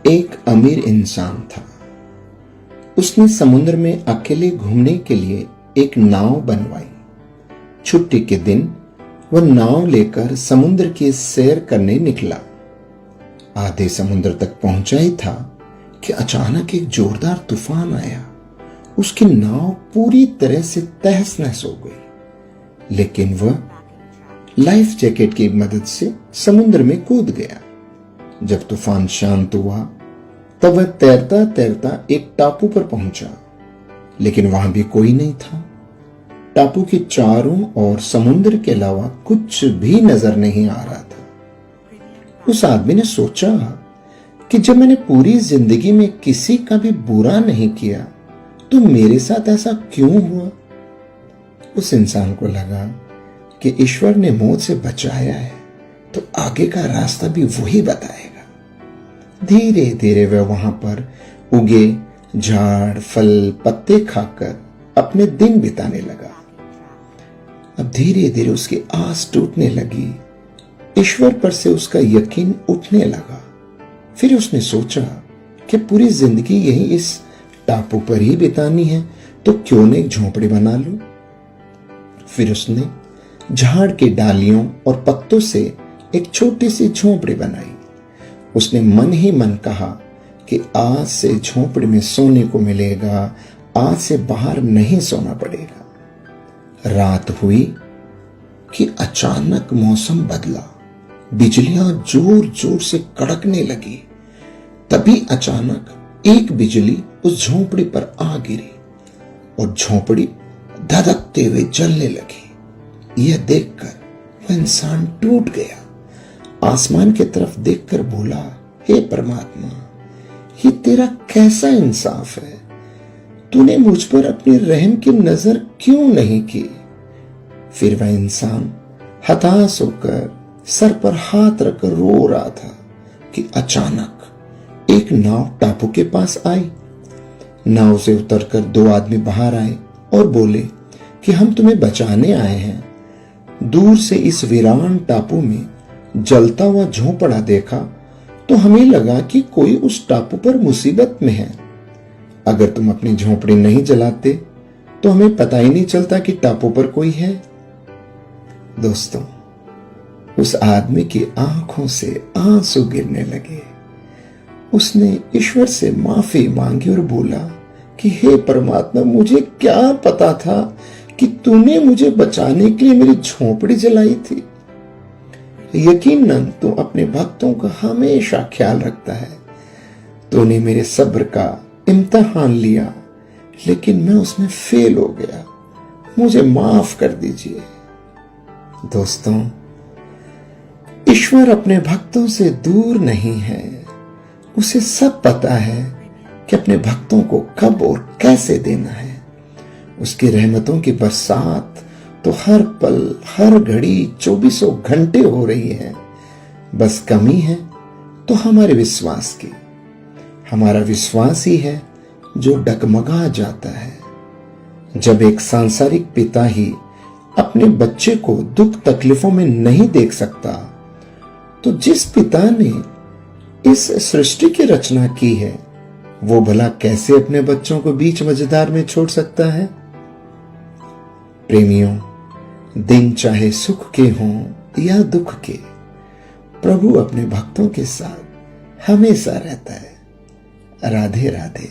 एक अमीर इंसान था। उसने समुद्र में अकेले घूमने के लिए एक नाव बनवाई। छुट्टी के दिन वह नाव लेकर समुद्र की सैर करने निकला। आधे समुद्र तक पहुंचा ही था कि अचानक एक जोरदार तूफान आया। उसकी नाव पूरी तरह से तहस नहस हो गई, लेकिन वह लाइफ जैकेट की मदद से समुद्र में कूद गया। जब तूफान शांत हुआ तब वह तैरता तैरता एक टापू पर पहुंचा, लेकिन वहां भी कोई नहीं था। टापू के चारों ओर समुद्र के अलावा कुछ भी नजर नहीं आ रहा था। उस आदमी ने सोचा कि जब मैंने पूरी जिंदगी में किसी का भी बुरा नहीं किया तो मेरे साथ ऐसा क्यों हुआ। उस इंसान को लगा कि ईश्वर ने मौत से बचाया है तो आगे का रास्ता भी वही बताएगा। धीरे धीरे वह वहां पर उगे झाड़ फल पत्ते खाकर अपने दिन बिताने लगा। अब धीरे धीरे उसकी आस टूटने लगी। ईश्वर पर से उसका यकीन उठने लगा। फिर उसने सोचा कि पूरी जिंदगी यही इस टापू पर ही बितानी है तो क्यों न एक झोंपड़ी बना लूं। फिर उसने झाड़ की डालियों और पत्तों से एक छोटी सी झोंपड़ी बनाई। उसने मन ही मन कहा कि आज से झोंपड़ी में सोने को मिलेगा, आज से बाहर नहीं सोना पड़ेगा। रात हुई कि अचानक मौसम बदला। बिजलियां जोर जोर से कड़कने लगी। तभी अचानक एक बिजली उस झोंपड़ी पर आ गिरी और झोंपड़ी धधकते हुए जलने लगी। यह देखकर वह इंसान टूट गया। आसमान की तरफ देखकर बोला, हे परमात्मा, ये तेरा कैसा इंसाफ है। तूने मुझ पर अपनी रहम की नजर क्यों नहीं की। फिर वह इंसान हताश होकर सर पर हाथ रखकर रो रहा था कि अचानक एक नाव टापू के पास आई। नाव से उतरकर दो आदमी बाहर आए और बोले कि हम तुम्हें बचाने आए हैं। दूर से इस वीरान टापू में जलता हुआ झोंपड़ा देखा तो हमें लगा कि कोई उस टापू पर मुसीबत में है। अगर तुम अपनी झोंपड़ी नहीं जलाते तो हमें पता ही नहीं चलता कि टापू पर कोई है। दोस्तों, उस आदमी की आंखों से आंसू गिरने लगे। उसने ईश्वर से माफी मांगी और बोला कि हे परमात्मा, मुझे क्या पता था कि तूने मुझे बचाने के लिए मेरी झोंपड़ी जलाई थी। यकीनन तू अपने भक्तों का हमेशा ख्याल रखता है। तूने मेरे सब्र का इम्तिहान लिया, लेकिन मैं उसमें फेल हो गया। मुझे माफ कर दीजिए। दोस्तों, ईश्वर अपने भक्तों से दूर नहीं है। उसे सब पता है कि अपने भक्तों को कब और कैसे देना है। उसकी रहमतों की बरसात तो हर पल हर घड़ी 24 घंटे हो रही है। बस कमी है तो हमारे विश्वास की। हमारा विश्वास ही है जो डगमगा जाता है। जब एक सांसारिक पिता ही अपने बच्चे को दुख तकलीफों में नहीं देख सकता, तो जिस पिता ने इस सृष्टि की रचना की है वो भला कैसे अपने बच्चों को बीच मझधार में छोड़ सकता है। प्रेमियों, दिन चाहे सुख के हों या दुख के, प्रभु अपने भक्तों के साथ हमेशा रहता है। राधे राधे।